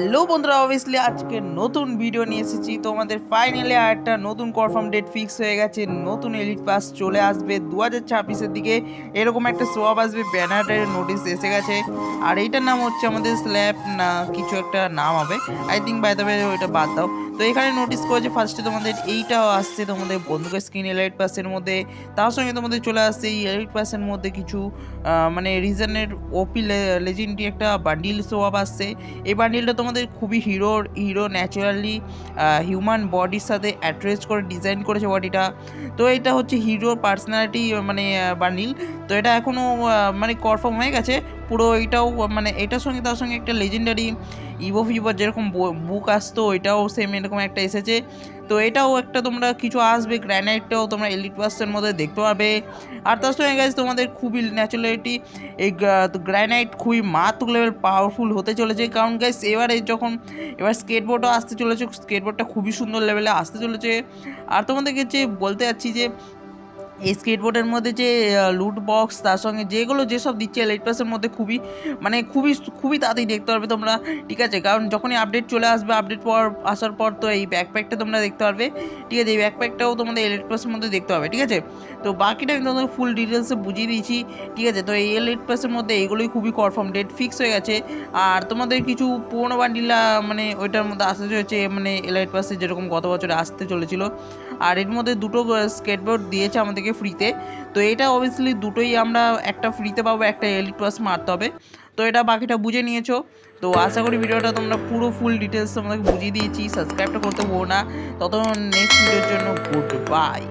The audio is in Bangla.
হ্যালো বন্ধুরা, অবভিয়াসলি আজকে নতুন ভিডিও নিয়ে এসেছি। তোমাদের ফাইনালি একটা নতুন কনফার্ম ডেট ফিক্স হয়ে গেছে। নতুন এলিট পাস চলে আসবে 2026-এর দিকে। এরকম একটা সোয়াব আসবে, ব্যানারের নোটিশ এসে গেছে। আর এইটার নাম হচ্ছে আমাদের স্ল্যাব না কিছু একটা নাম হবে, I think. By the way ওইটা বাদ দাও। তো এখানে নোটিস করেছে ফার্স্টে তোমাদের এইটাও আসছে, তোমাদের বন্দুকের স্ক্রিন এলিট পাসের মধ্যে। তার সঙ্গে তোমাদের চলে আসছে এই এলিট পাসের মধ্যে কিছু মানে রিজনের ওপি লেজেন্ডারি একটা বান্ডিল সোয়াব আসছে। এই বান্ডিলটা তোমাদের খুবই হিরো ন্যাচারালি হিউম্যান বডির সাথে অ্যাড্রেস করে ডিজাইন করেছে বডিটা। তো এটা হচ্ছে হিরোর পার্সোনালিটি মানে বান্ডিল। তো এটা এখনও মানে কনফার্ম হয়ে গেছে পুরো। এটাও মানে এটার সঙ্গে তার সঙ্গে একটা লেজেন্ডারি ফিভার যেরকম বুক আসতো, ওইটাও সেম এরকম একটা এসেছে। তো এটাও একটা তোমরা কিছু আসবে, গ্র্যানাইটটাও তোমরা এলিট পাসের মধ্যে দেখতে পাবে। আর তার সঙ্গে গেছে তোমাদের খুবই ন্যাচুরালিটি এই গ্র্যানাইট খুবই মারাত্মক লেভেল পাওয়ারফুল হতে চলেছে। কারণ গাইস এবার স্কেটবোর্ডও আসতে চলেছে, স্কেটবোর্ডটা খুবই সুন্দর লেভেলে আসতে চলেছে। আর তোমাদেরকে যে বলতে যাচ্ছি যে এই স্কেটবোর্ডের মধ্যে যে লুট বক্স, তার সঙ্গে যেসব দিচ্ছে এলিট পাসের মধ্যে খুবই তাড়াতাড়ি দেখতে পারবে তোমরা, ঠিক আছে? কারণ যখনই আপডেট চলে আসবে, আসার পর তো এই ব্যাকপ্যাকটা তোমরা দেখতে পারবে, ঠিক আছে? এই ব্যাকপ্যাকটাও তোমাদের এলিট পাসের মধ্যে দেখতে পাবে, ঠিক আছে? তো বাকিটা আমি তোমাদের ফুল ডিটেলসে বুঝিয়ে দিয়েছি, ঠিক আছে? তো এই এলিট পাসের মধ্যে এইগুলোই খুবই কনফার্ম ডেট ফিক্স হয়ে গেছে। আর তোমাদের কিছু পুরোনো বান্ডিলা মানে ওইটার মধ্যে আসতে চলেছে, মানে এলিট পাসে যেরকম গত বছরে আসতে চলেছিল। আর এর মধ্যে দুটো স্কেটবোর্ড দিয়েছে আমাদেরকে ফ্রিতে। তো এটা অবভিয়াসলি দুটোই আমরা একটা ফ্রিতে পাবো, একটা এলিট পাস মারতে হবে। তো এটা বাকিটা বুঝে নিয়েছো। তো আশা করি ভিডিওটা তোমরা পুরো ফুল ডিটেলস তোমাদেরকে বুঝিয়ে দিয়েছি। সাবস্ক্রাইবটা করতে ভুলো না। ততক্ষণ নেক্সট ভিডিওর জন্য গুড বাই।